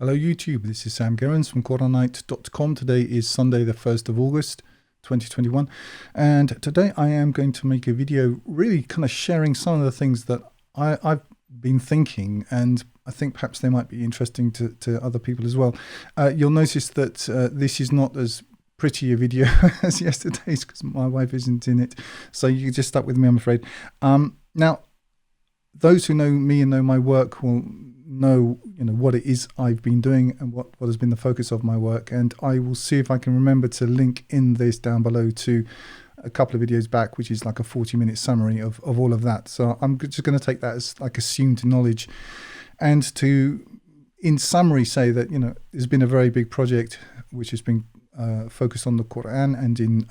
Hello YouTube, this is Sam Gerrans from Qur'anite.com. Today is Sunday the 1st of August 2021, and today I am going to make a video really kind of sharing some of the things that I've been thinking, and I think perhaps they might be interesting to other people as well. You'll notice that this is not as pretty a video as yesterday's because my wife isn't in it, so you just stuck with me, I'm afraid. Now, those who know me and know my work will know what it is I've been doing and what has been the focus of my work, and I will see if I can remember to link in this down below to a couple of videos back, which is like a 40-minute summary of all of that. So I'm just going to take that as like assumed knowledge, and to in summary say that there's been a very big project which has been focused on the Qur'an and in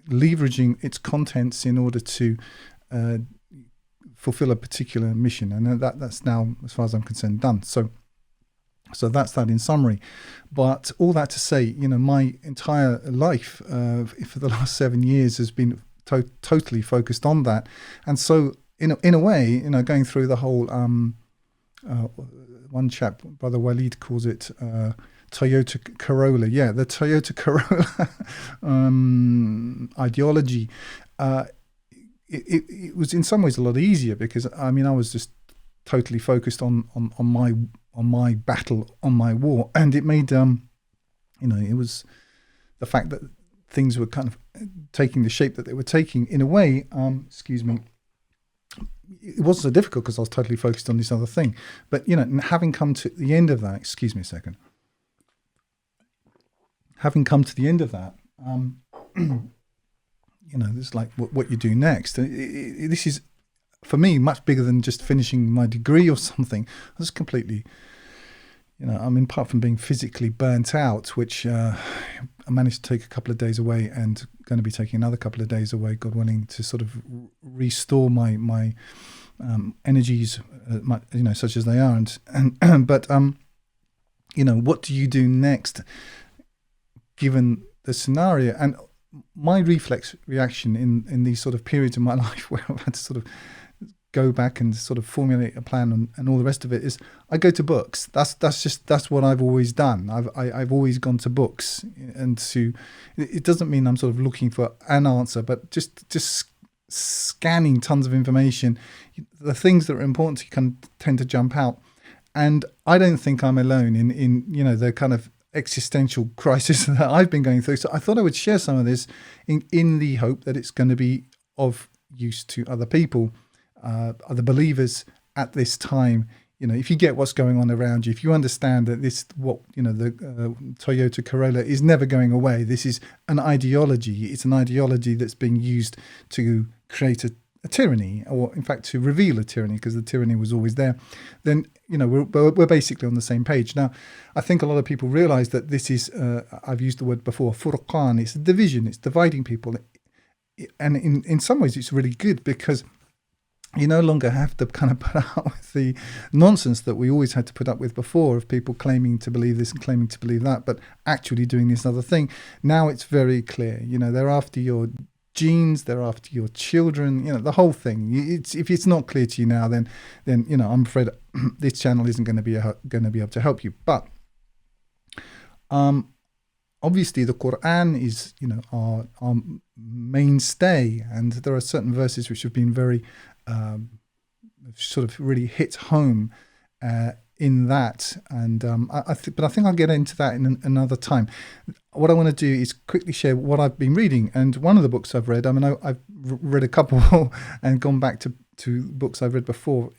leveraging its contents in order to fulfill a particular mission, and that's now, as far as I'm concerned, done. So that's that in summary. But all that to say, my entire life for the last 7 years has been totally focused on that. And so in a way, going through the whole one chap, Brother Walid, calls it Toyota Corolla. Yeah, the Toyota Corolla ideology. It was in some ways a lot easier because I was just totally focused on my battle, on my war, and it made it was the fact that things were kind of taking the shape that they were taking in a way. Excuse me. It wasn't so difficult because I was totally focused on this other thing. But having come to the end of that, excuse me a second. Having come to the end of that. This is like what you do next. This is, for me, much bigger than just finishing my degree or something. I was completely, apart from being physically burnt out, which I managed to take a couple of days away, and going to be taking another couple of days away, God willing, to sort of restore my energies, such as they are. But what do you do next, given the scenario? And my reflex reaction in these sort of periods in my life where I've had to sort of go back and sort of formulate a plan and all the rest of it is I go to books. That's what I've always done. I've always gone to books, and it doesn't mean I'm sort of looking for an answer, but just scanning tons of information. The things that are important to you can tend to jump out, and I don't think I'm alone in the kind of existential crisis that I've been going through. So I thought I would share some of this in the hope that it's going to be of use to other people, other believers at this time. If you get what's going on around you, if you understand that the Toyota Corolla is never going away, this is an ideology. It's an ideology that's being used to create a tyranny, or in fact to reveal a tyranny, because the tyranny was always there, then we're basically on the same page. Now, I think a lot of people realize that this is, I've used the word before, furqan. It's a division, it's dividing people, and in some ways it's really good, because you no longer have to kind of put up with the nonsense that we always had to put up with before, of people claiming to believe this and claiming to believe that, but actually doing this other thing. Now it's very clear, they're after your genes, they're after your children, the whole thing. If it's not clear to you now, then I'm afraid this channel isn't going to be able to help you. But obviously the Qur'an is our mainstay, and there are certain verses which have been very sort of really hit home in that, and but I think I'll get into that in another time. What I want to do is quickly share what I've been reading, and one of the books I've read, I've read a couple and gone back to books I've read before,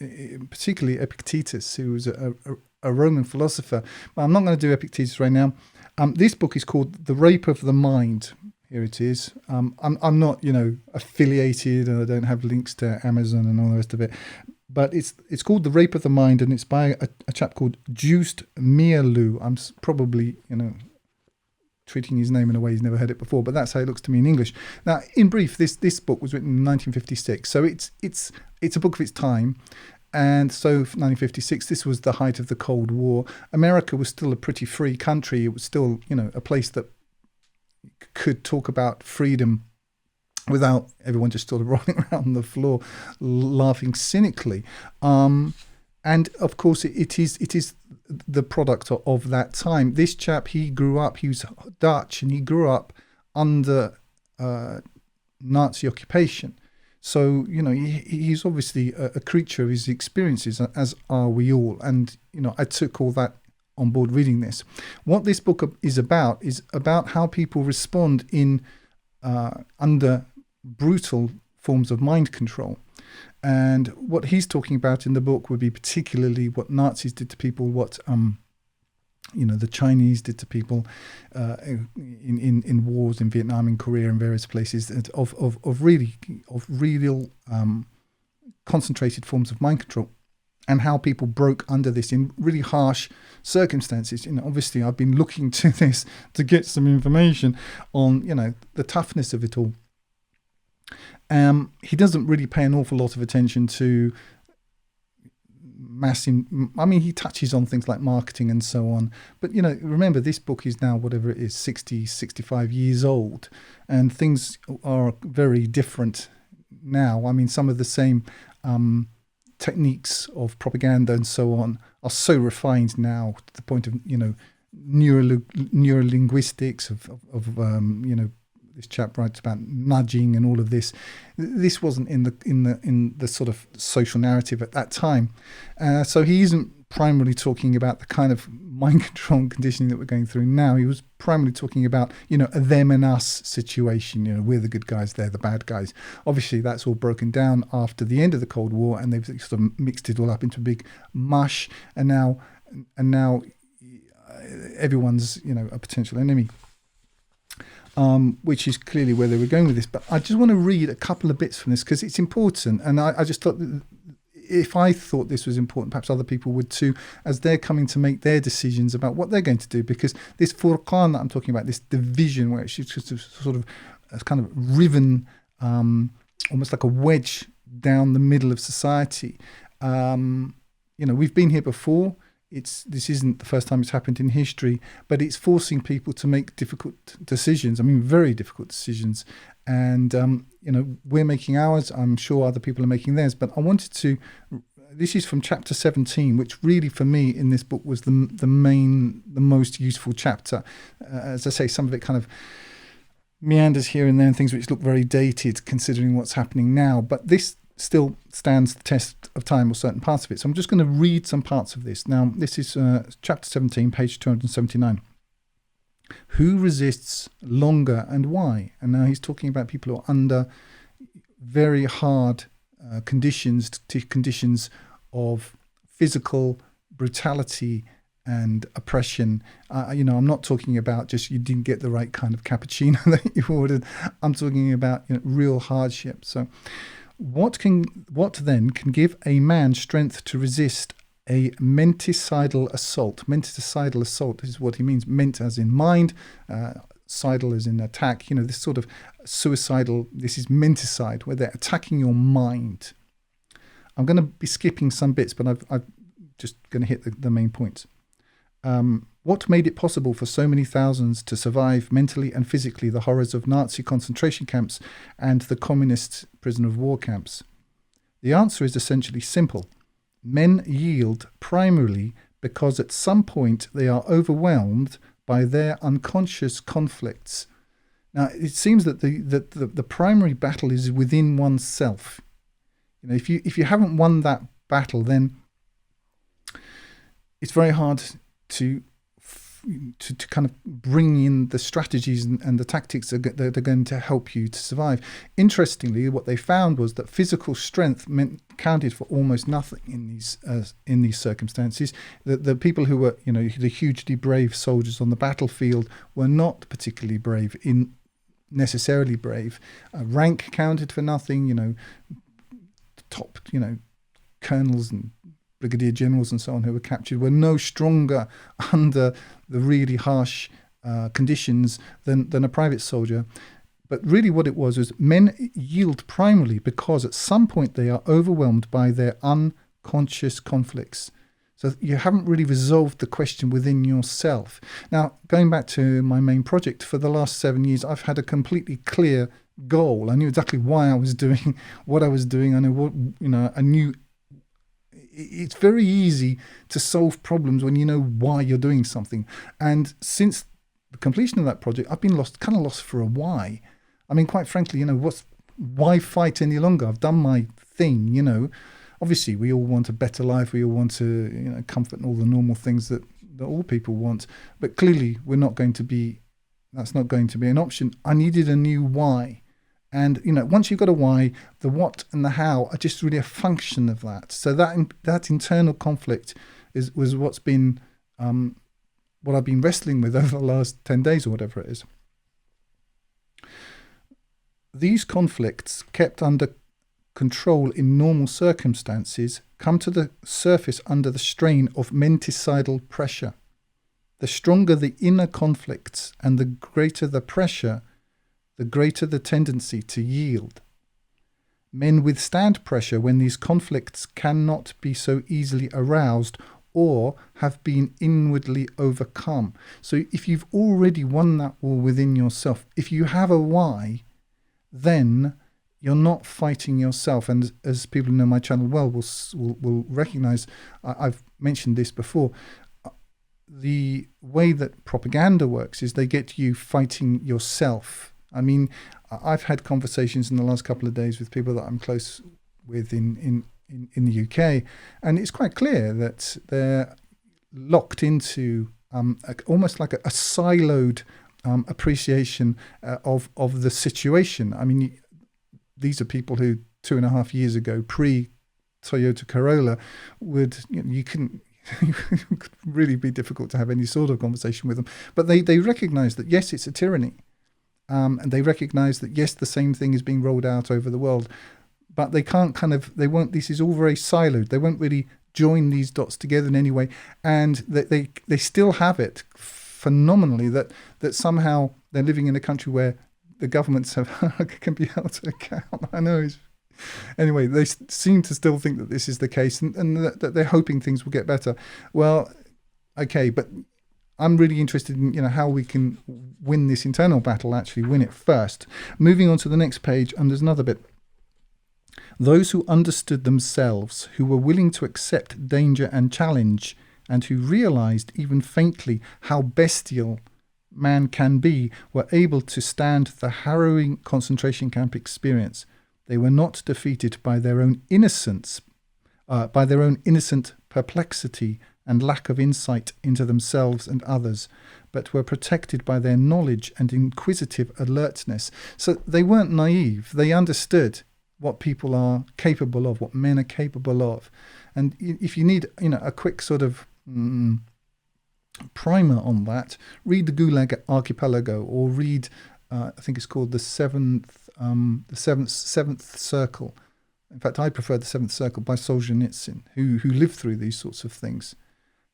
particularly Epictetus, who was a Roman philosopher, but I'm not going to do Epictetus right now. This book is called The Rape of the Mind. Here it is. I'm not affiliated, and I don't have links to Amazon and all the rest of it, but it's called The Rape of the Mind, and it's by a chap called Joost Meerloo. I'm probably treating his name in a way he's never heard it before, but that's how it looks to me in English. Now, in brief, this book was written in 1956, so it's a book of its time. And so 1956, this was the height of the Cold War. America was still a pretty free country. It was still a place that could talk about freedom without everyone just sort of rolling around the floor laughing cynically. And of course, it is the product of that time. This chap, he grew up, he was Dutch, and he grew up under Nazi occupation. So, he's obviously a creature of his experiences, as are we all. And, I took all that on board reading this. What this book is about how people respond in under brutal forms of mind control. And what he's talking about in the book would be particularly what Nazis did to people, what the Chinese did to people in wars in Vietnam, in Korea, and various places, of real concentrated forms of mind control, and how people broke under this in really harsh circumstances. Obviously, I've been looking to this to get some information on the toughness of it all. He doesn't really pay an awful lot of attention to he touches on things like marketing and so on. But, remember, this book is now, whatever it is, 60, 65 years old. And things are very different now. Some of the same techniques of propaganda and so on are so refined now, to the point of, neurolinguistics, of this chap writes about nudging and all of this. This wasn't in the sort of social narrative at that time. So he isn't primarily talking about the kind of mind control and conditioning that we're going through now. He was primarily talking about, a them and us situation. We're the good guys, they're the bad guys. Obviously, that's all broken down after the end of the Cold War, and they've sort of mixed it all up into a big mush. And now everyone's, a potential enemy. Which is clearly where they were going with this. But I just want to read a couple of bits from this because it's important. And I just thought that if I thought this was important, perhaps other people would too, as they're coming to make their decisions about what they're going to do. Because this furqan that I'm talking about, this division where it's just sort of kind of riven, almost like a wedge down the middle of society. We've been here before. This isn't the first time it's happened in history, but it's forcing people to make difficult decisions. Very difficult decisions. And, we're making ours. I'm sure other people are making theirs. But I wanted to, this is from chapter 17, which really for me in this book was the most useful chapter. As I say, some of it kind of meanders here and there and things which look very dated considering what's happening now. But this still stands the test of time, or certain parts of it. So I'm just going to read some parts of this. Now, this is chapter 17, page 279. Who resists longer and why? And now he's talking about people who are under very hard conditions of physical brutality and oppression. I'm not talking about just you didn't get the right kind of cappuccino that you ordered. I'm talking about real hardship. So what then can give a man strength to resist a menticidal assault? Menticidal assault is what he means. Ment as in mind, sidal as in attack. This sort of suicidal, this is menticide, where they're attacking your mind. I'm going to be skipping some bits, but I'm just going to hit the main points. What made it possible for so many thousands to survive mentally and physically the horrors of Nazi concentration camps and the communist prisoner of war camps? The answer is essentially simple. Men yield primarily because at some point they are overwhelmed by their unconscious conflicts. Now, it seems that the primary battle is within oneself. If you haven't won that battle, then it's very hard to kind of bring in the strategies and the tactics that are going to help you to survive. Interestingly, what they found was that physical strength counted for almost nothing in these circumstances. The people who were, the hugely brave soldiers on the battlefield were not particularly brave, necessarily brave. Rank counted for nothing. Top, colonels and brigadier generals and so on who were captured were no stronger under the really harsh conditions than a private soldier. But really what it was men yield primarily because at some point they are overwhelmed by their unconscious conflicts. So you haven't really resolved the question within yourself. Now, going back to my main project, for the last 7 years, I've had a completely clear goal. I knew exactly why I was doing what I was doing. I knew it's very easy to solve problems when you know why you're doing something. And since the completion of that project, I've been lost for a why. I mean, quite frankly, why fight any longer? I've done my thing, Obviously, we all want a better life. We all want to, comfort and all the normal things that all people want. But clearly, that's not going to be an option. I needed a new why. And, once you've got a why, the what and the how are just really a function of that. So that internal conflict was what's been, what I've been wrestling with over the last 10 days or whatever it is. These conflicts, kept under control in normal circumstances, come to the surface under the strain of menticidal pressure. The stronger the inner conflicts and the greater the pressure, the greater the tendency to yield. Men withstand pressure when these conflicts cannot be so easily aroused or have been inwardly overcome. So if you've already won that war within yourself, if you have a why, then you're not fighting yourself. And as people who know my channel well will recognize, I've mentioned this before, the way that propaganda works is they get you fighting yourself. I mean, I've had conversations in the last couple of days with people that I'm close with in the UK, and it's quite clear that they're locked into almost like a siloed appreciation of the situation. I mean, these are people who 2.5 years ago, pre-Toyota Corolla, it could really be difficult to have any sort of conversation with them. But they recognise that, yes, it's a tyranny. And they recognise that, yes, the same thing is being rolled out over the world. But they can't this is all very siloed. They won't really join these dots together in any way. And they still have it phenomenally that somehow they're living in a country where the governments can be held to account. I know. Anyway, they seem to still think that this is the case and that they're hoping things will get better. Well, okay, but I'm really interested in how we can win this internal battle, actually win it first. Moving on to the next page, and there's another bit. Those who understood themselves, who were willing to accept danger and challenge, and who realized even faintly how bestial man can be, were able to stand the harrowing concentration camp experience. They were not defeated by their own innocence, by their own innocent perplexity and lack of insight into themselves and others, but were protected by their knowledge and inquisitive alertness. So they weren't naive. They understood what people are capable of, what men are capable of. And if you need, a quick sort of primer on that, read the Gulag Archipelago, or read, I think it's called the Seventh Circle. In fact, I prefer the Seventh Circle by Solzhenitsyn, who lived through these sorts of things.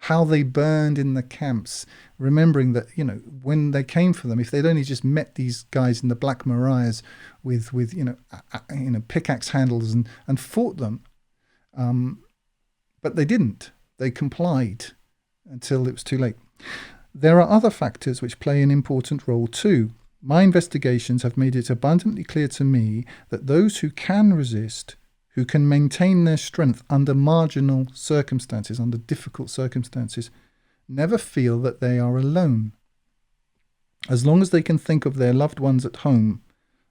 How they burned in the camps, remembering that, when they came for them, if they'd only just met these guys in the Black Mariahs with pickaxe handles and fought them, but they didn't. They complied until it was too late. There are other factors which play an important role too. My investigations have made it abundantly clear to me that those who can resist, who can maintain their strength under marginal circumstances, under difficult circumstances, never feel that they are alone. As long as they can think of their loved ones at home,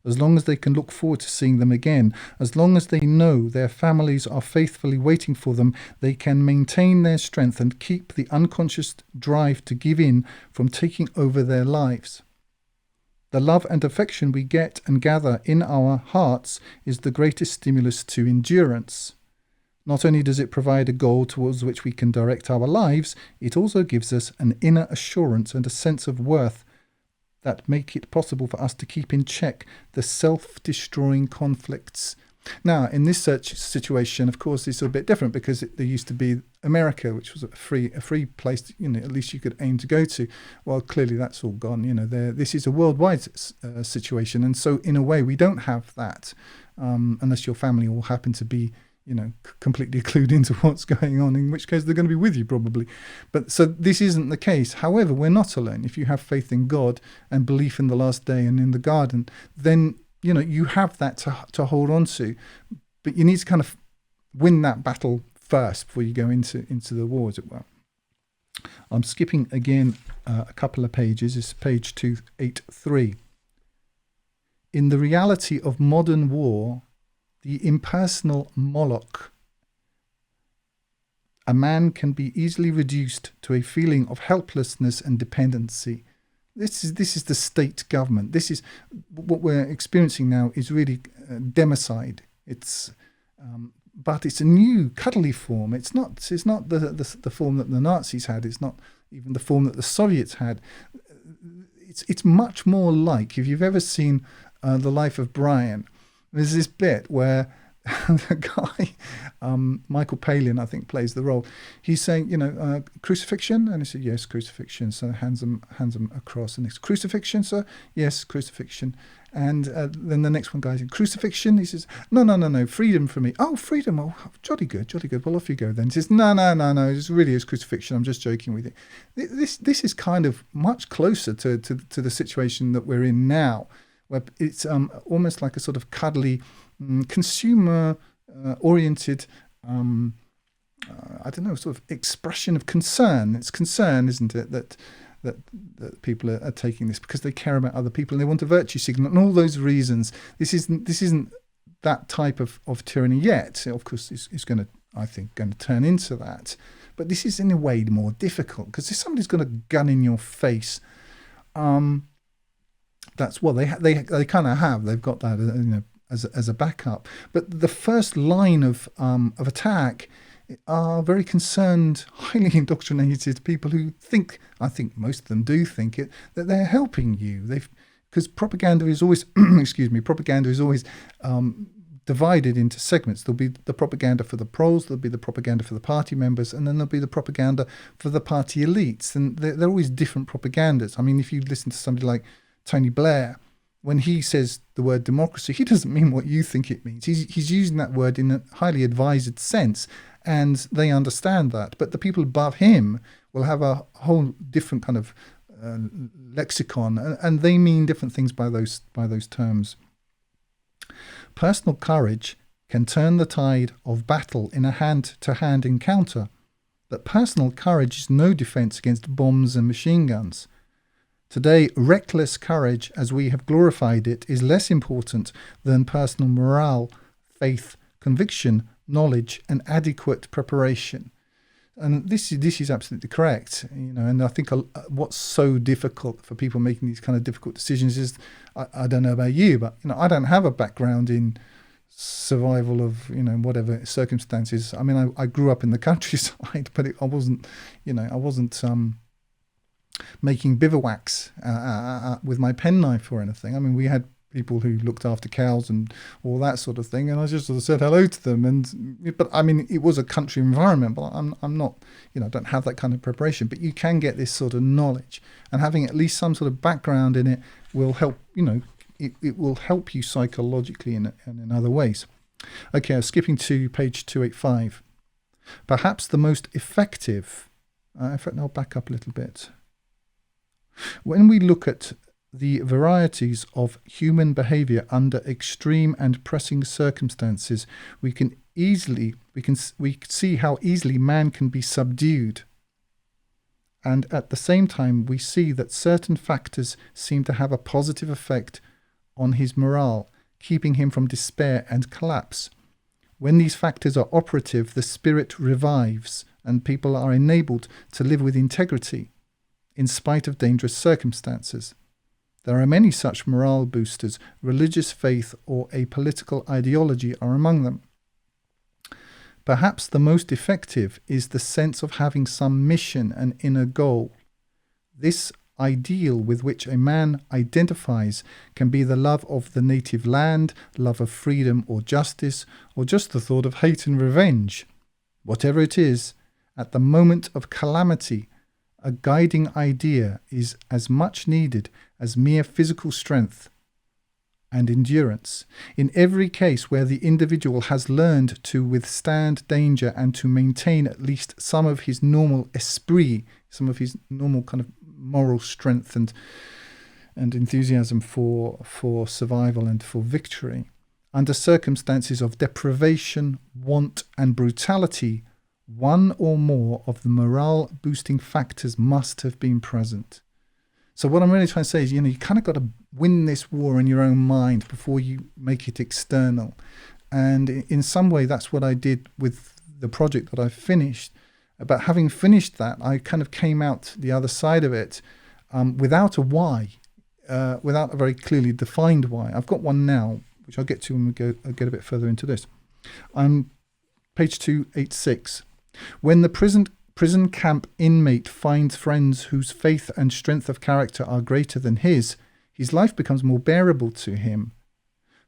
as long as they can look forward to seeing them again, as long as they know their families are faithfully waiting for them, they can maintain their strength and keep the unconscious drive to give in from taking over their lives. The love and affection we get and gather in our hearts is the greatest stimulus to endurance. Not only does it provide a goal towards which we can direct our lives, it also gives us an inner assurance and a sense of worth that make it possible for us to keep in check the self-destroying conflicts. Now, in this situation, of course, it's a bit different because there used to be America, which was a free place, at least you could aim to go to. Well, clearly that's all gone. This is a worldwide situation, and so in a way we don't have that, unless your family all happen to be, completely clued into what's going on, in which case they're going to be with you probably. But so this isn't the case. However, we're not alone. If you have faith in God and belief in the last day and in the garden, then you have that to hold on to. But you need to kind of win that battle first before you go into the war, as it were. I'm skipping again a couple of pages. It's page 283. In the reality of modern war, the impersonal Moloch, a man can be easily reduced to a feeling of helplessness and dependency. This is the state government. This is what we're experiencing now. Is really democide. But it's a new cuddly form. It's not the form that the Nazis had. It's not even the form that the Soviets had. It's much more like, if you've ever seen The Life of Brian, there's this bit where the guy, Michael Palin, I think, plays the role. He's saying, crucifixion, and he said, yes, crucifixion. So hands them across, and it's crucifixion, sir. Yes, crucifixion. And then the next one guy says, crucifixion. He says, no, freedom for me. Oh, freedom. Oh, jolly good. Well, off you go then. He says, no. It really is crucifixion. I'm just joking with you. This is kind of much closer to the situation that we're in now, where it's almost like a sort of cuddly, consumer-oriented, sort of expression of concern. It's concern, isn't it, that people are taking this because they care about other people and they want a virtue signal and all those reasons. This isn't that type of tyranny yet. Of course, it's going to turn into that. But this is in a way more difficult because if somebody's got a gun in your face, that's what they kind of have. They've got that, as a backup. But the first line of attack are very concerned, highly indoctrinated people who think, I think most of them do think it, that they're helping you. Because propaganda is always, divided into segments. There'll be the propaganda for the proles, there'll be the propaganda for the party members, and then there'll be the propaganda for the party elites. And they're always different propagandas. I mean, if you listen to somebody like Tony Blair, when he says the word democracy, he doesn't mean what you think it means. He's using that word in a highly advised sense, and they understand that. But the people above him will have a whole different kind of lexicon, and they mean different things by those terms. Personal courage can turn the tide of battle in a hand-to-hand encounter, but personal courage is no defense against bombs and machine guns. Today, reckless courage, as we have glorified it, is less important than personal morale, faith, conviction, knowledge, and adequate preparation. And this is absolutely correct, And I think what's so difficult for people making these kind of difficult decisions is, I don't know about you, but I don't have a background in survival of whatever circumstances. I mean, I grew up in the countryside, but I wasn't making bivouacs with my penknife or anything. I mean, we had people who looked after cows and all that sort of thing, and I just sort of said hello to them. But I mean, it was a country environment, but I'm not, don't have that kind of preparation. But you can get this sort of knowledge, and having at least some sort of background in it will help. It will help you psychologically and in other ways. Okay, skipping to page 285. Perhaps the most effective. In fact, I'll back up a little bit. When we look at the varieties of human behavior under extreme and pressing circumstances, we see how easily man can be subdued. And at the same time, we see that certain factors seem to have a positive effect on his morale, keeping him from despair and collapse. When these factors are operative, the spirit revives and people are enabled to live with integrity in spite of dangerous circumstances. There are many such morale boosters. Religious faith or a political ideology are among them. Perhaps the most effective is the sense of having some mission and inner goal. This ideal with which a man identifies can be the love of the native land, love of freedom or justice, or just the thought of hate and revenge. Whatever it is, at the moment of calamity, a guiding idea is as much needed as mere physical strength and endurance. In every case where the individual has learned to withstand danger and to maintain at least some of his normal esprit, some of his normal kind of moral strength and enthusiasm for survival and for victory, under circumstances of deprivation, want and brutality, one or more of the morale-boosting factors must have been present. So what I'm really trying to say is, you kind of got to win this war in your own mind before you make it external. And in some way, that's what I did with the project that I finished. But having finished that, I kind of came out the other side of it without a why, without a very clearly defined why. I've got one now, which I'll get to when I'll get a bit further into this. Page 286. When the prison camp inmate finds friends whose faith and strength of character are greater than his life becomes more bearable to him.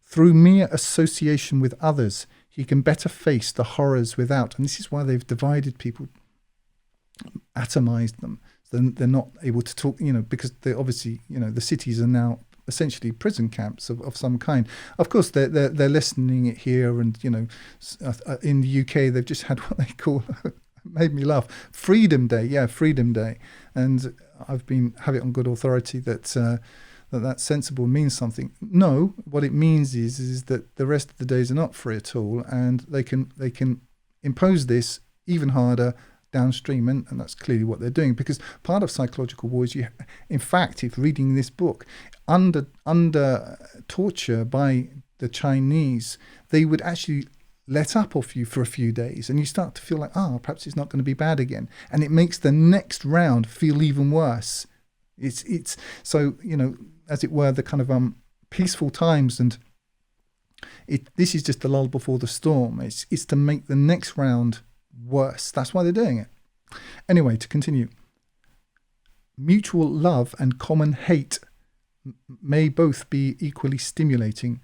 Through mere association with others, he can better face the horrors without. And this is why they've divided people, atomized them. So they're not able to talk, because they're obviously, the cities are now essentially prison camps of some kind. Of course, they're lessening it here, and in the UK they've just had what they call made me laugh, Freedom Day. Freedom Day, and I've have it on good authority that that's sensible means something. No, what it means is that the rest of the days are not free at all, and they can impose this even harder downstream, and that's clearly what they're doing, because part of psychological war is in fact, if reading this book, under torture by the Chinese, they would actually let up off you for a few days, and you start to feel like, perhaps it's not going to be bad again, and it makes the next round feel even worse. It's so, as it were, the kind of peaceful times, and this is just the lull before the storm. It's to make the next round worse. That's why they're doing it. Anyway, to continue. Mutual love and common hate may both be equally stimulating.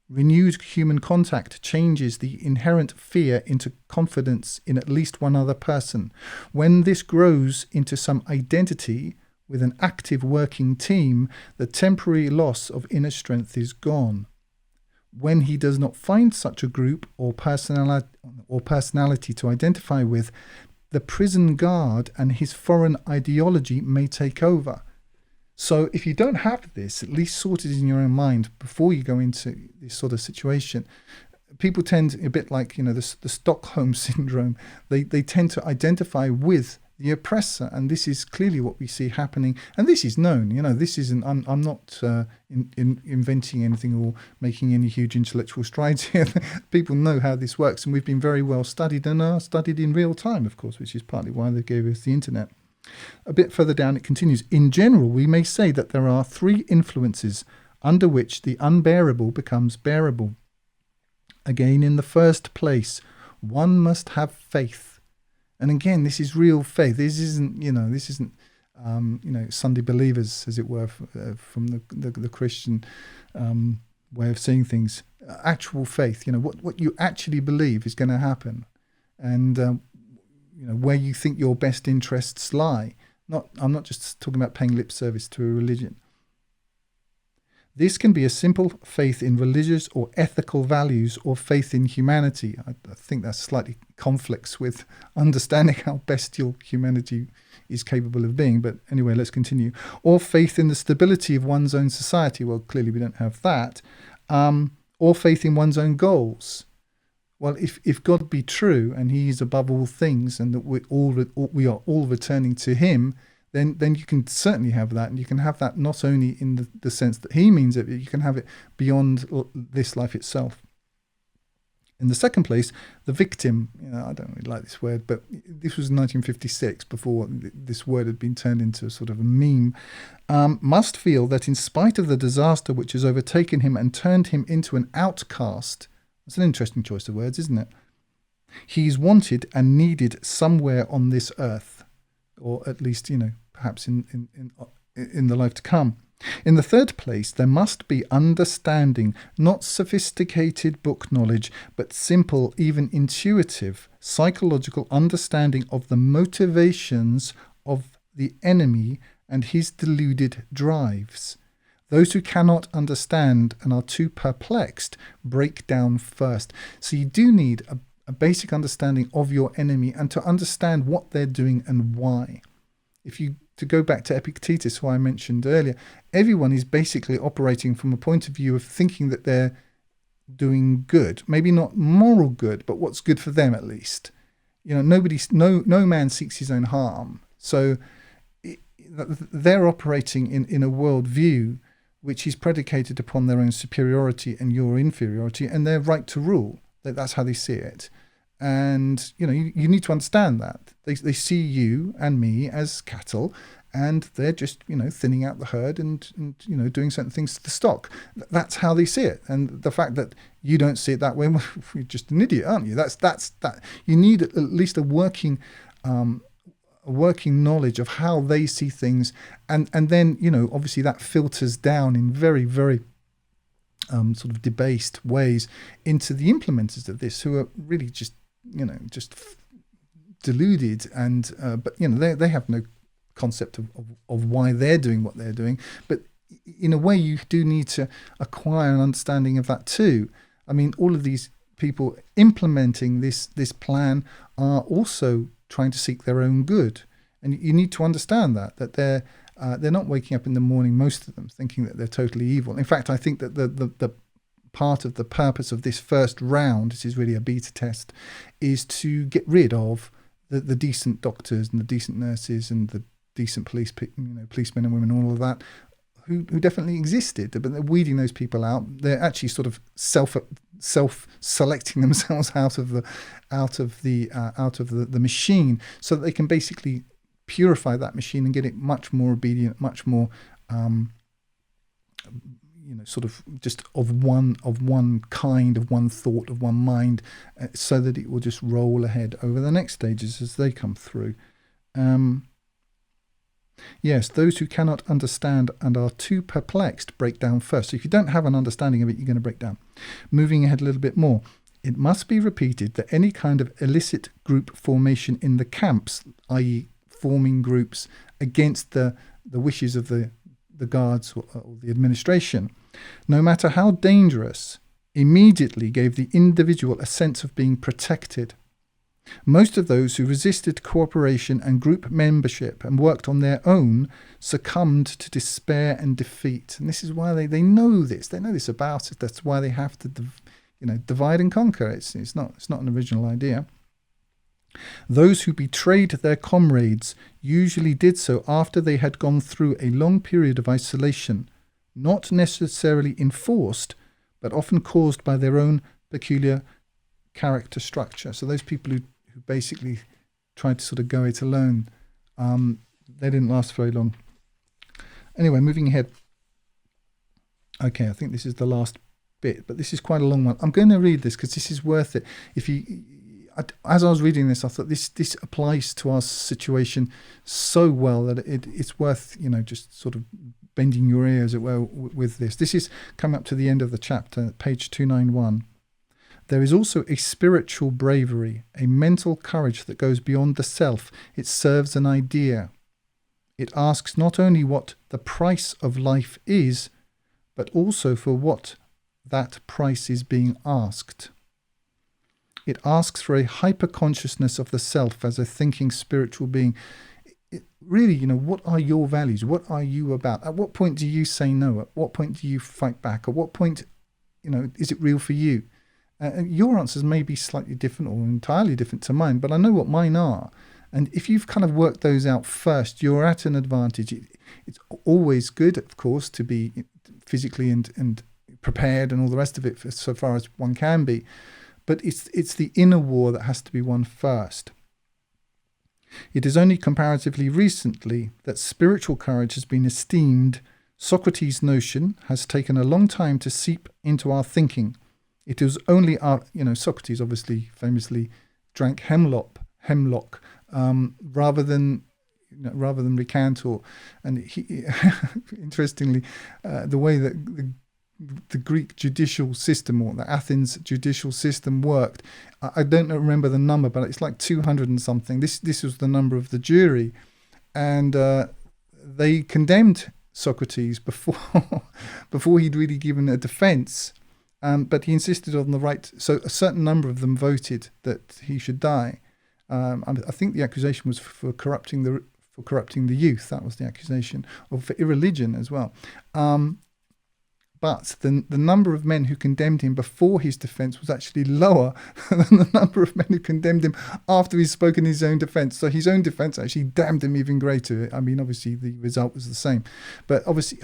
Renewed human contact changes the inherent fear into confidence in at least one other person. When this grows into some identity with an active working team, the temporary loss of inner strength is gone. When he does not find such a group or personality to identify with, the prison guard and his foreign ideology may take over. So if you don't have this at least sorted in your own mind before you go into this sort of situation, people tend, a bit like the Stockholm syndrome, they tend to identify with the oppressor, and this is clearly what we see happening, and this is known. This isn't. I'm not inventing anything or making any huge intellectual strides here. People know how this works, and we've been very well studied, and are studied in real time, of course, which is partly why they gave us the internet. A bit further down, it continues. In general, we may say that there are three influences under which the unbearable becomes bearable. Again, in the first place, one must have faith. And again, this is real faith. This isn't Sunday believers, as it were, from the Christian way of seeing things. Actual faith, what you actually believe is going to happen, and where you think your best interests lie. I'm not just talking about paying lip service to a religion. This can be a simple faith in religious or ethical values, or faith in humanity. I think that slightly conflicts with understanding how bestial humanity is capable of being. But anyway, let's continue. Or faith in the stability of one's own society. Well, clearly we don't have that. Or faith in one's own goals. Well, if God be true and he is above all things, and that we are all returning to him, then you can certainly have that, and you can have that not only in the sense that he means it, but you can have it beyond this life itself. In the second place, the victim, I don't really like this word, but this was 1956, before this word had been turned into sort of a meme, must feel that in spite of the disaster which has overtaken him and turned him into an outcast, that's an interesting choice of words, isn't it? He is wanted and needed somewhere on this earth, or at least, perhaps in the life to come. In the third place, there must be understanding, not sophisticated book knowledge, but simple, even intuitive, psychological understanding of the motivations of the enemy and his deluded drives. Those who cannot understand and are too perplexed break down first. So you do need a basic understanding of your enemy, and to understand what they're doing and why. To go back to Epictetus, who I mentioned earlier, everyone is basically operating from a point of view of thinking that they're doing good. Maybe not moral good, but what's good for them at least. no man seeks his own harm. So they're operating in a worldview which is predicated upon their own superiority and your inferiority and their right to rule. That's how they see it. And, you need to understand that. They see you and me as cattle, and they're just, thinning out the herd and doing certain things to the stock. That's how they see it. And the fact that you don't see it that way, well, you're just an idiot, aren't you? That's that. You need at least a working knowledge of how they see things, and then obviously that filters down in very, very sort of debased ways into the implementers of this, who are really just deluded, and but they have no concept of why they're doing what they're doing. But in a way, you do need to acquire an understanding of that too. I mean, all of these people implementing this plan are also trying to seek their own good, and you need to understand that they're not waking up in the morning, most of them, thinking that they're totally evil. In fact, I think that the part of the purpose of this first round, this is really a beta test, is to get rid of the decent doctors and the decent nurses and the decent policemen and women, all of that, who definitely existed, but they're weeding those people out. They're actually sort of self-selecting themselves out of the machine, so that they can basically purify that machine and get it much more obedient, much more sort of just of one kind, of one thought, of one mind, so that it will just roll ahead over the next stages as they come through. Yes, those who cannot understand and are too perplexed break down first. So if you don't have an understanding of it, you're going to break down. Moving ahead a little bit more. It must be repeated that any kind of illicit group formation in the camps, i.e. forming groups against the wishes of the guards or the administration, no matter how dangerous, immediately gave the individual a sense of being protected. Most of those who resisted cooperation and group membership and worked on their own succumbed to despair and defeat. And this is why they know this. They know this about it. That's why they have to, divide and conquer. It's not an original idea. Those who betrayed their comrades usually did so after they had gone through a long period of isolation, not necessarily enforced, but often caused by their own peculiar character structure. So those people who basically tried to sort of go it alone, they didn't last very long. Anyway, moving ahead. Okay, I think this is the last bit, but this is quite a long one. I'm going to read this because this is worth it. As I was reading this, I thought this applies to our situation so well that it's worth, just sort of bending your ear, as it were, with this. This is coming up to the end of the chapter, page 291. There is also a spiritual bravery, a mental courage that goes beyond the self. It serves an idea. It asks not only what the price of life is, but also for what that price is being asked. It asks for a hyper-consciousness of the self as a thinking spiritual being. Really, what are your values? What are you about? At what point do you say no? At what point do you fight back? At what point, is it real for you? Your answers may be slightly different or entirely different to mine, but I know what mine are. And if you've kind of worked those out first, you're at an advantage. It's always good, of course, to be physically and prepared and all the rest of it, so far as one can be. But it's the inner war that has to be won first. It is only comparatively recently that spiritual courage has been esteemed. Socrates' notion has taken a long time to seep into our thinking. It was only Socrates obviously famously drank hemlock, rather than recant, and he interestingly, the way that the Greek judicial system, or the Athens judicial system, worked, I don't remember the number, but it's like 200 and something. This was the number of the jury, and they condemned Socrates before he'd really given a defense. But he insisted on the right. So a certain number of them voted that he should die. I think the accusation was for corrupting the youth. That was the accusation, or for irreligion as well. but the number of men who condemned him before his defense was actually lower than the number of men who condemned him after he's spoken his own defense. So his own defense actually damned him even greater. I mean, obviously the result was the same, but obviously,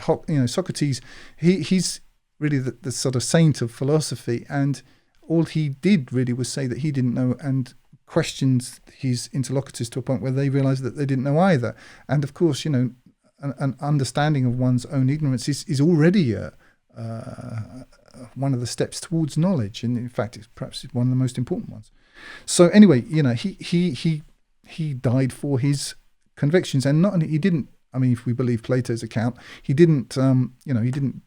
Socrates, he's really the sort of saint of philosophy, and all he did really was say that he didn't know, and questioned his interlocutors to a point where they realized that they didn't know either. And of course, an understanding of one's own ignorance is already one of the steps towards knowledge, and in fact it's perhaps one of the most important ones. So anyway, he died for his convictions, and not only he didn't, I mean, if we believe Plato's account, he didn't he didn't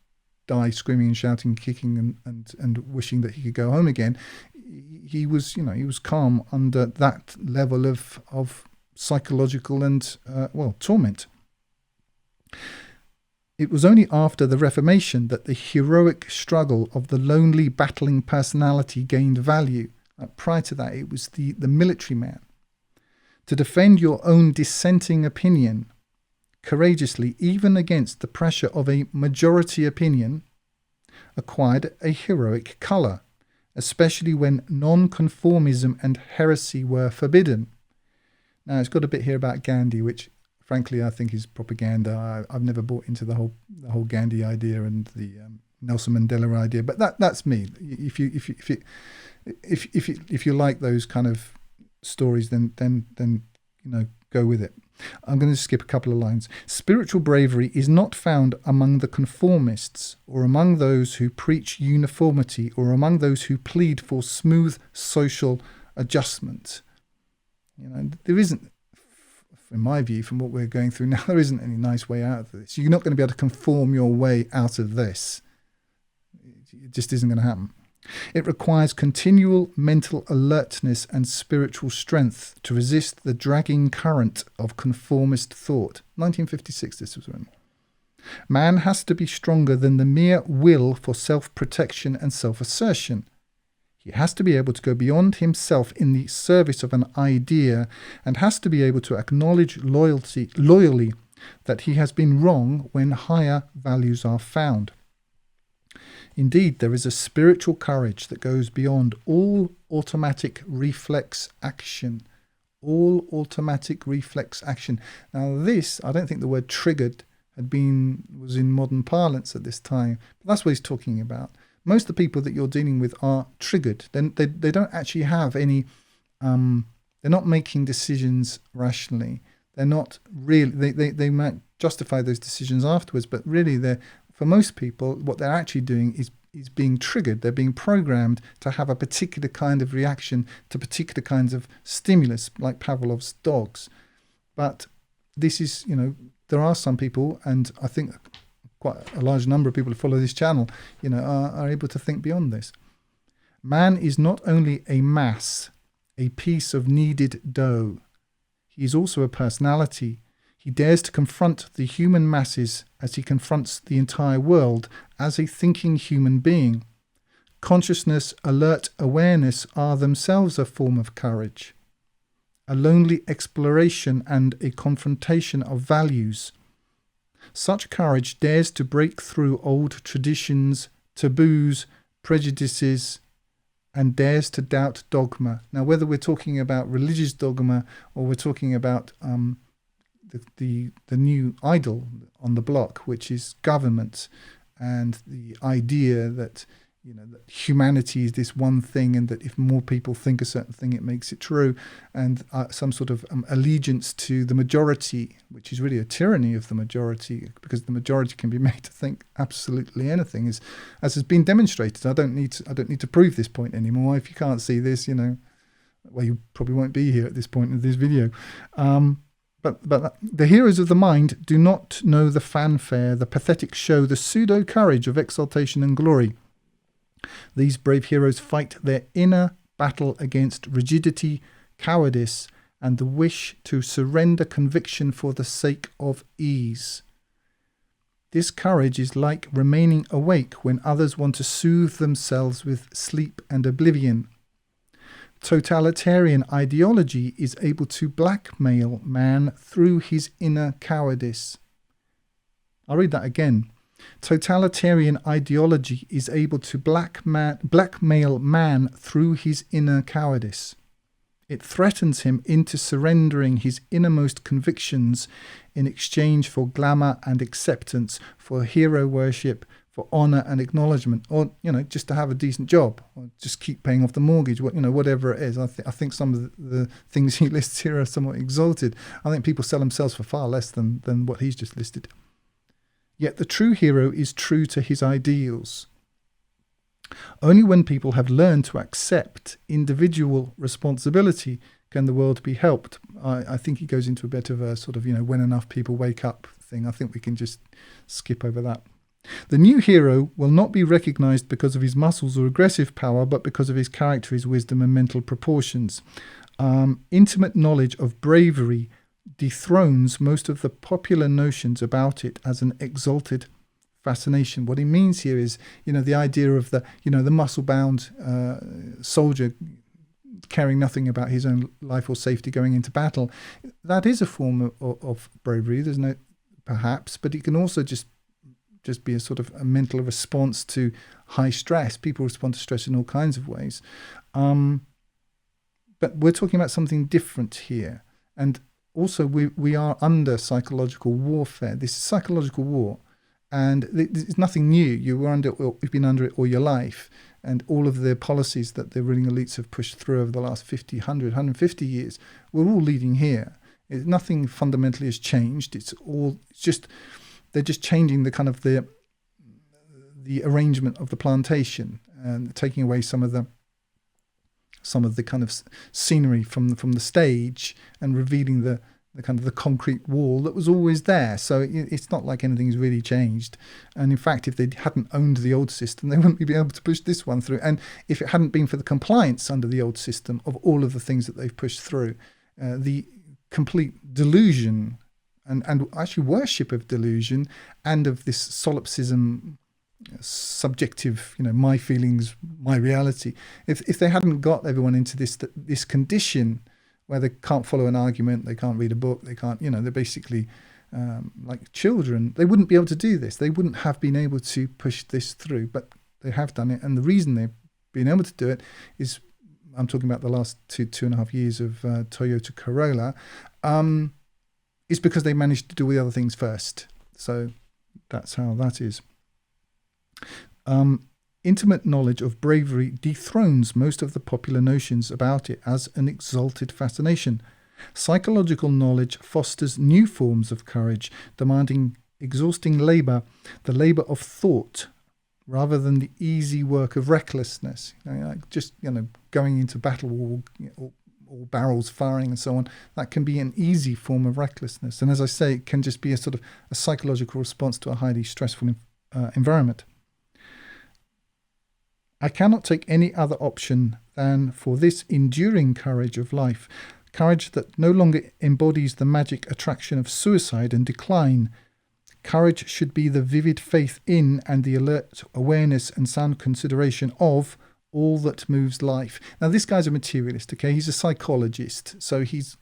die screaming and shouting, kicking and wishing that he could go home again. He was calm under that level of psychological and torment. It was only after the Reformation that the heroic struggle of the lonely battling personality gained value. Prior to that, it was the military man. To defend your own dissenting opinion courageously, even against the pressure of a majority opinion, acquired a heroic colour, especially when non-conformism and heresy were forbidden. Now, it's got a bit here about Gandhi, which frankly I think is propaganda. I've never bought into the whole Gandhi idea and the Nelson Mandela idea, but that's me. If you like those kind of stories, then go with it. I'm going to skip a couple of lines. Spiritual bravery is not found among the conformists, or among those who preach uniformity, or among those who plead for smooth social adjustment. There isn't, in my view, from what we're going through now, there isn't any nice way out of this. You're not going to be able to conform your way out of this. It just isn't going to happen. It requires continual mental alertness and spiritual strength to resist the dragging current of conformist thought. 1956 this was written. Man has to be stronger than the mere will for self-protection and self-assertion. He has to be able to go beyond himself in the service of an idea, and has to be able to acknowledge loyally that he has been wrong when higher values are found. Indeed, there is a spiritual courage that goes beyond all automatic reflex action. All automatic reflex action. Now this, I don't think the word triggered was in modern parlance at this time, but that's what he's talking about. Most of the people that you're dealing with are triggered. They don't actually have any, they're not making decisions rationally. They're not really, they might justify those decisions afterwards, but really for most people, what they're actually doing is being triggered. They're being programmed to have a particular kind of reaction to particular kinds of stimulus, like Pavlov's dogs. But this is, there are some people, and I think quite a large number of people who follow this channel, are able to think beyond this. Man is not only a mass, a piece of kneaded dough. He is also a personality. He dares to confront the human masses as he confronts the entire world as a thinking human being. Consciousness, alert awareness are themselves a form of courage, a lonely exploration and a confrontation of values. Such courage dares to break through old traditions, taboos, prejudices, and dares to doubt dogma. Now, whether we're talking about religious dogma or we're talking about the new idol on the block, which is government, and the idea that that humanity is this one thing, and that if more people think a certain thing, it makes it true, and some sort of allegiance to the majority, which is really a tyranny of the majority, because the majority can be made to think absolutely anything, as has been demonstrated. I don't need to prove this point anymore. If you can't see this, well, you probably won't be here at this point in this video. But the heroes of the mind do not know the fanfare, the pathetic show, the pseudo-courage of exaltation and glory. These brave heroes fight their inner battle against rigidity, cowardice, and the wish to surrender conviction for the sake of ease. This courage is like remaining awake when others want to soothe themselves with sleep and oblivion. Totalitarian ideology is able to blackmail man through his inner cowardice. I'll read that again. Totalitarian ideology is able to blackmail man through his inner cowardice. It threatens him into surrendering his innermost convictions in exchange for glamour and acceptance, for hero worship, for honor and acknowledgement, or, just to have a decent job, or just keep paying off the mortgage, whatever it is. I think some of the things he lists here are somewhat exalted. I think people sell themselves for far less than what he's just listed. Yet the true hero is true to his ideals. Only when people have learned to accept individual responsibility can the world be helped. I think he goes into a bit of a sort of, when enough people wake up thing. I think we can just skip over that. The new hero will not be recognized because of his muscles or aggressive power, but because of his character, his wisdom, and mental proportions. Intimate knowledge of bravery dethrones most of the popular notions about it as an exalted fascination. What he means here is, the idea of the muscle-bound soldier caring nothing about his own life or safety going into battle. That is a form of bravery. There's no, perhaps, but it can also just be a sort of a mental response to high stress. People respond to stress in all kinds of ways. But we're talking about something different here. And also we are under psychological warfare. This is psychological war. And it's nothing new. You've been under it all your life. And all of the policies that the ruling elites have pushed through over the last 50, 100, 150 years, we're all leading here. Nothing fundamentally has changed. They're just changing the kind of the arrangement of the plantation and taking away some of the kind of scenery from the stage and revealing the kind of the concrete wall that was always there. So it's not like anything's really changed. And in fact, if they hadn't owned the old system, they wouldn't be able to push this one through. And if it hadn't been for the compliance under the old system of all of the things that they've pushed through, the complete delusion and actually worship of delusion and of this solipsism, subjective, my feelings, my reality. If they hadn't got everyone into this condition where they can't follow an argument, they can't read a book, they can't, they're basically like children, they wouldn't be able to do this. They wouldn't have been able to push this through, but they have done it. And the reason they've been able to do it is, I'm talking about the last 2.5 years of Toyota Corolla, is because they managed to do the other things first. So that's how that is. Intimate knowledge of bravery dethrones most of the popular notions about it as an exalted fascination. Psychological knowledge fosters new forms of courage, demanding exhausting labour, the labour of thought, rather than the easy work of recklessness. Going into battle or barrels firing and so on, that can be an easy form of recklessness. And as I say, it can just be a sort of a psychological response to a highly stressful environment. I cannot take any other option than for this enduring courage of life, courage that no longer embodies the magic attraction of suicide and decline. Courage should be the vivid faith in and the alert awareness and sound consideration of all that moves life. Now, this guy's a materialist, okay? He's a psychologist, so he's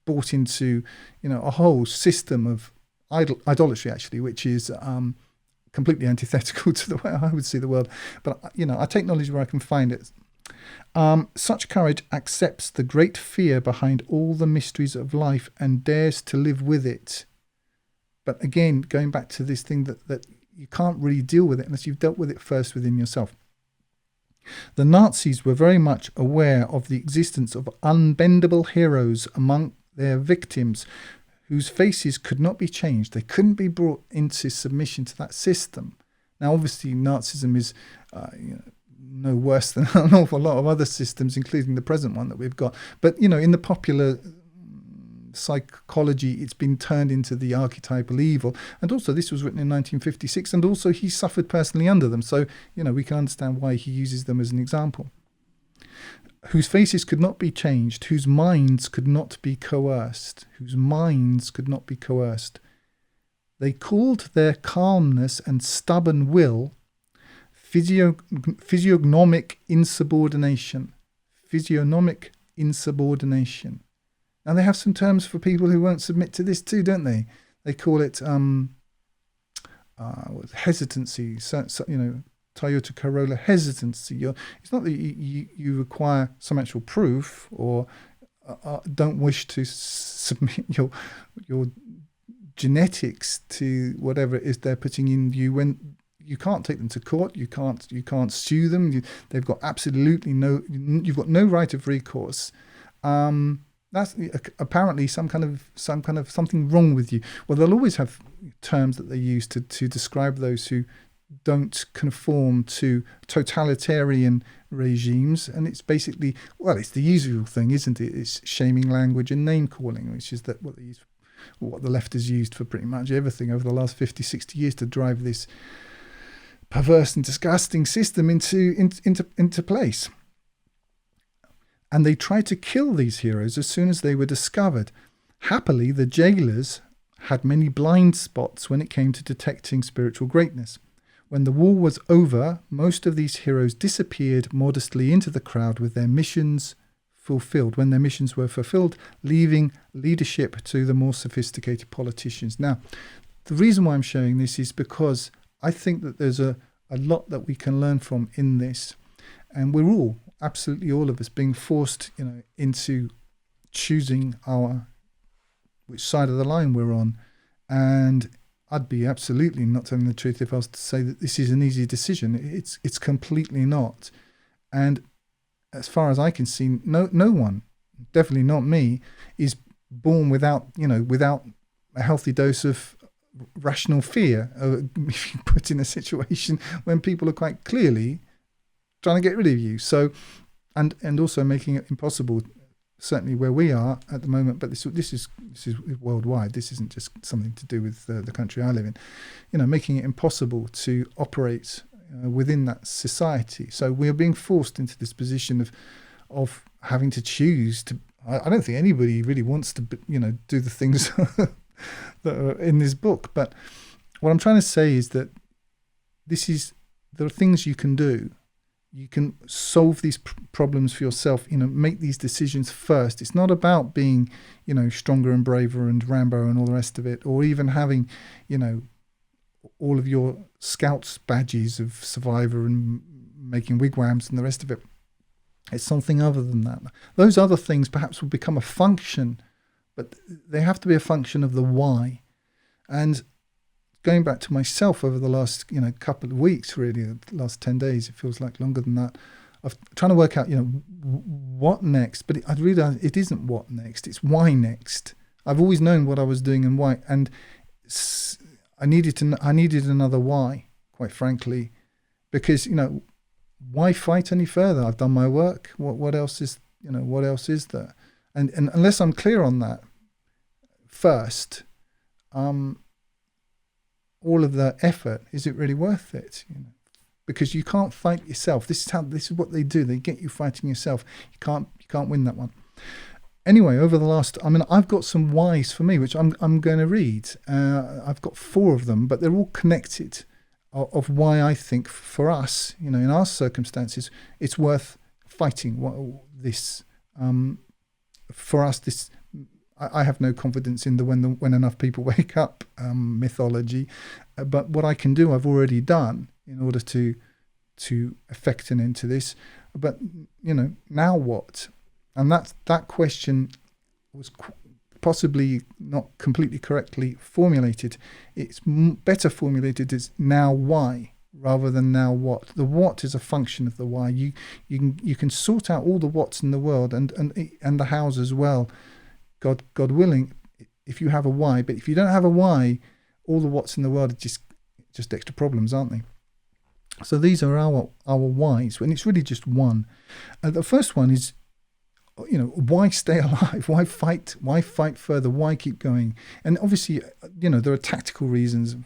bought into, a whole system of idolatry, actually, which is completely antithetical to the way I would see the world. But, I take knowledge where I can find it. Such courage accepts the great fear behind all the mysteries of life and dares to live with it. But again, going back to this thing that you can't really deal with it unless you've dealt with it first within yourself. The Nazis were very much aware of the existence of unbendable heroes among their victims whose faces could not be changed. They couldn't be brought into submission to that system. Now, obviously, Nazism is no worse than an awful lot of other systems, including the present one that we've got. But, in the popular psychology, it's been turned into the archetypal evil. And also, this was written in 1956, and also he suffered personally under them. So, we can understand why he uses them as an example. Whose faces could not be changed, whose minds could not be coerced, They called their calmness and stubborn will physiognomic insubordination. Now, they have some terms for people who won't submit to this too, don't they? They call it hesitancy, Toyota Corolla hesitancy. It's not that you require some actual proof or don't wish to submit your genetics to whatever it is they're putting in you. When you can't take them to court, you can't sue them. They've got absolutely you've got no right of recourse. That's apparently some kind of something wrong with you. Well, they'll always have terms that they use to describe those who don't conform to totalitarian regimes, and it's basically, well, it's the usual thing, isn't it? It's shaming language and name calling, which is what the left has used for pretty much everything over the last 50, 60 years to drive this perverse and disgusting system into place. And they tried to kill these heroes as soon as they were discovered. Happily, the jailers had many blind spots when it came to detecting spiritual greatness. When the war was over, most of these heroes disappeared modestly into the crowd with their missions fulfilled, when their missions were fulfilled, leaving leadership to the more sophisticated politicians. Now, the reason why I'm showing this is because I think that there's a lot that we can learn from in this. And we're all, absolutely all of us, being forced, into choosing which side of the line we're on. And I'd be absolutely not telling the truth if I was to say that this is an easy decision. It's completely not. And as far as I can see, no one, definitely not me, is born without a healthy dose of rational fear of being put in a situation when people are quite clearly trying to get rid of you. So, and also making it impossible, certainly where we are at the moment, but this is worldwide. This isn't just something to do with the country I live in. Making it impossible to operate within that society. So we are being forced into this position of having to choose to. I don't think anybody really wants to, do the things that are in this book. But what I'm trying to say is that there are things you can do. You can solve these problems for yourself, make these decisions first. It's not about being, stronger and braver and Rambo and all the rest of it, or even having, all of your scouts badges of survivor and making wigwams and the rest of it. It's something other than that. Those other things perhaps will become a function, but they have to be a function of the why. And going back to myself over the last, couple of weeks, really, the last 10 days, it feels like longer than that, of trying to work out, what next. But I realized it isn't what next, it's why next. I've always known what I was doing and why, and I needed another why, quite frankly, because, why fight any further? I've done my work. What else is there? And unless I'm clear on that first, all of the effort, is it really worth it? Because you can't fight yourself. This is what they do. They get you fighting yourself. You can't win that one. Anyway, over the last, I've got some whys for me, which I'm going to read. I've got 4 of them, but they're all connected of why I think for us, in our circumstances, it's worth fighting this. For us, this, I have no confidence in the when enough people wake up mythology, but what I can do, I've already done in order to effect an end to this. But now what? And that question was possibly not completely correctly formulated. It's better formulated as now why rather than now what. The what is a function of the why. You can sort out all the whats in the world and the hows as well. God willing, if you have a why. But if you don't have a why, all the whats in the world are just extra problems, aren't they? So these are our whys, and it's really just one. The first one is, why stay alive? Why fight? Why fight further? Why keep going? And obviously, there are tactical reasons,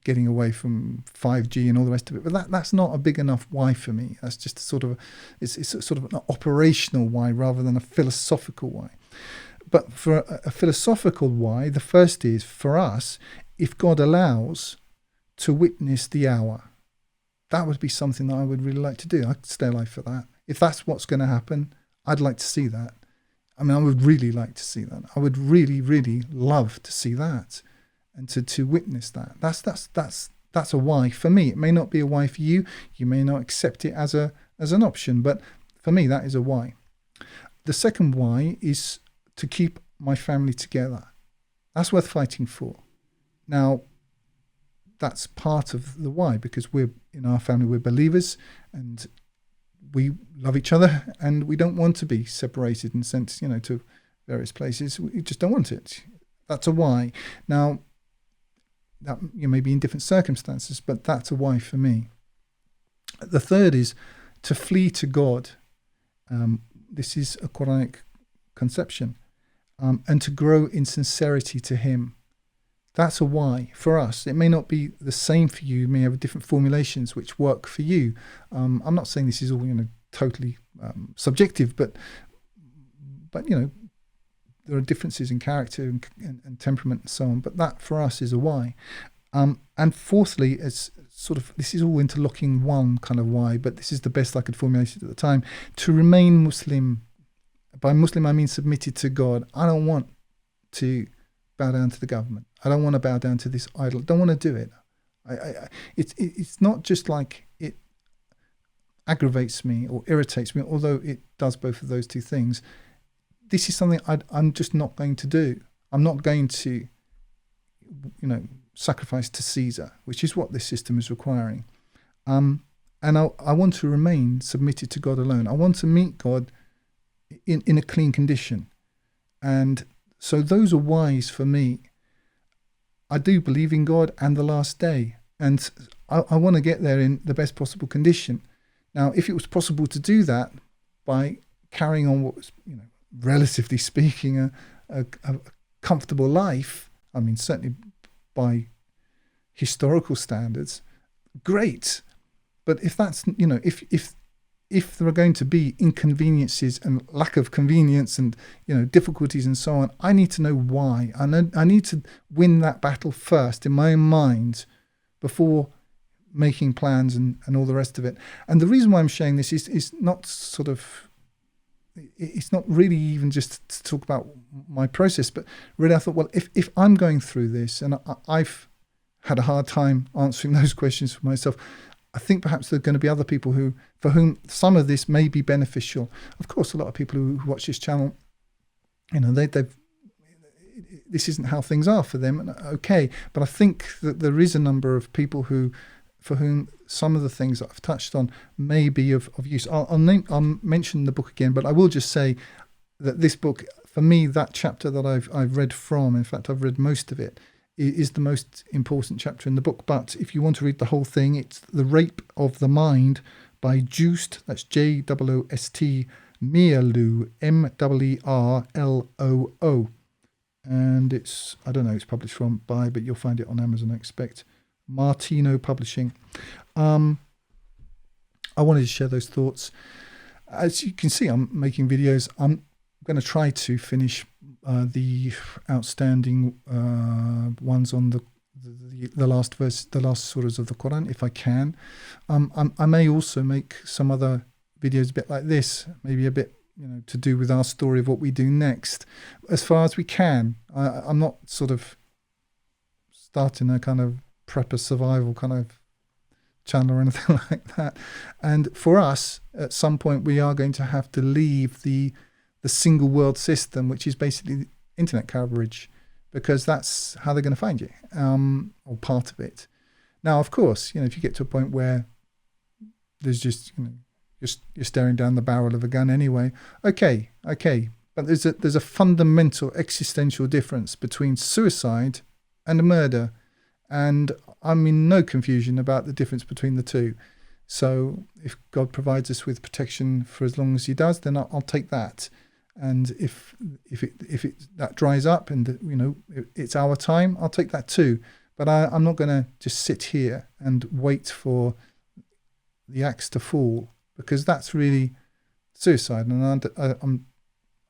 getting away from 5G and all the rest of it. But that's not a big enough why for me. That's just it's sort of an operational why rather than a philosophical why. But for a philosophical why, the first is, for us, if God allows, to witness the hour. That would be something that I would really like to do. I'd stay alive for that. If that's what's going to happen, I'd like to see that. I would really like to see that. I would really, really love to see that. and to witness that. That's a why for me. It may not be a why for you. You may not accept it as an option, but for me, that is a why. The second why is to keep my family together. That's worth fighting for. Now, that's part of the why, because in our family, we're believers and we love each other and we don't want to be separated and sent, to various places. We just don't want it. That's a why. Now, that may be in different circumstances, but that's a why for me. The third is to flee to God. This is a Quranic conception, and to grow in sincerity to Him. That's a why for us. It may not be the same for you. You may have different formulations which work for you. I'm not saying this is all totally subjective, but there are differences in character and temperament and so on. But that for us is a why. And fourthly, it's this is all interlocking one kind of why, but this is the best I could formulate it at the time. To remain Muslim. By Muslim, I mean submitted to God. I don't want to bow down to the government. I don't want to bow down to this idol. I don't want to do it. It's not just like it aggravates me or irritates me, although it does both of those two things. This is something I'm just not going to do. I'm not going to, sacrifice to Caesar, which is what this system is requiring. And I want to remain submitted to God alone. I want to meet God in a clean condition. And so those are whys for me. I do believe in God and the last day, and I want to get there in the best possible condition. Now, if it was possible to do that by carrying on what was, relatively speaking, a comfortable life, I mean, certainly by historical standards, great. But if that's, if there are going to be inconveniences and lack of convenience and difficulties and so on, I need to know why. I need to win that battle first in my own mind before making plans and all the rest of it. And the reason why I'm sharing this is not it's not really even just to talk about my process, but really I thought, well, if I'm going through this and I've had a hard time answering those questions for myself, I think perhaps there are going to be other people for whom some of this may be beneficial. Of course, a lot of people who watch this channel, they've this isn't how things are for them. Okay, but I think that there is a number of people for whom some of the things that I've touched on may be of use. I'll mention the book again, but I will just say that this book, for me, that chapter that I've read from, in fact, I've read most of it, is the most important chapter in the book. But if you want to read the whole thing, it's The Rape of the Mind by Joost, that's Joost Meerloo, Merloo. And it's published by, but you'll find it on Amazon, I expect. Martino Publishing. I wanted to share those thoughts. As you can see, I'm making videos. I'm going to try to finish the outstanding ones on the last verse, the last surahs of the Qur'an, if I can. I may also make some other videos a bit like this, maybe a bit to do with our story of what we do next, as far as we can. I'm not starting a kind of prepper survival kind of channel or anything like that. And for us, at some point, we are going to have to leave the single world system, which is basically internet coverage, because that's how they're going to find you, or part of it. Now, of course, if you get to a point where there's just, you're staring down the barrel of a gun anyway, okay. But there's a fundamental existential difference between suicide and murder. And I'm in no confusion about the difference between the two. So if God provides us with protection for as long as He does, then I'll take that. And if that dries up and it's our time, I'll take that too. But I'm not going to just sit here and wait for the axe to fall, because that's really suicide, and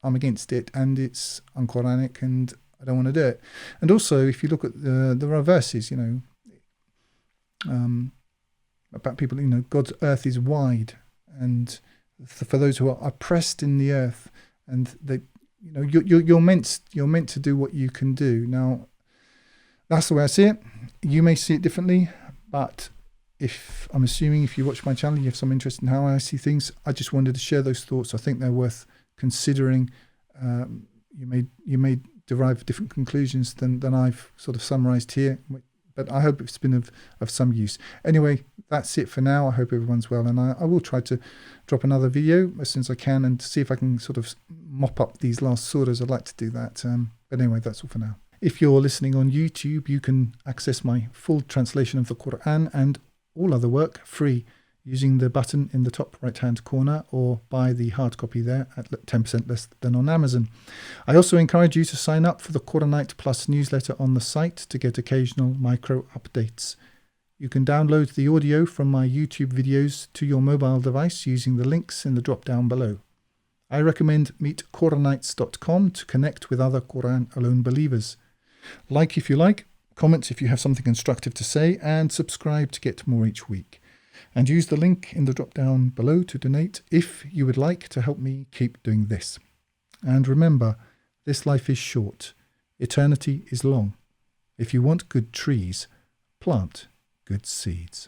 I'm against it, and it's un-Quranic, and I don't want to do it. And also, if you look at there are verses, about people, God's earth is wide, and for those who are oppressed in the earth, and they, you're meant to do what you can do. Now, That's the way I see it. You may see it differently, but I'm assuming if you watch my channel, you have some interest in how I see things. I just wanted to share those thoughts. I think they're worth considering. You may derive different conclusions than I've sort of summarized here, but I hope it's been of some use. Anyway, that's it for now. I hope everyone's well, and I will try to drop another video as soon as I can and see if I can sort of mop up these last surahs. I'd like to do that. But anyway, that's all for now. If you're listening on YouTube, you can access my full translation of the Qur'an and all other work free using the button in the top right hand corner, or buy the hard copy there at 10% less than on Amazon. I also encourage you to sign up for the Qur'anite Plus newsletter on the site to get occasional micro updates. You can download the audio from my YouTube videos to your mobile device using the links in the drop down below. I recommend meetquranites.com to connect with other Qur'an alone believers. Like if you like, comment if you have something constructive to say, and subscribe to get more each week. And use the link in the drop down below to donate if you would like to help me keep doing this. And remember, this life is short. Eternity is long. If you want good trees, plant good seeds.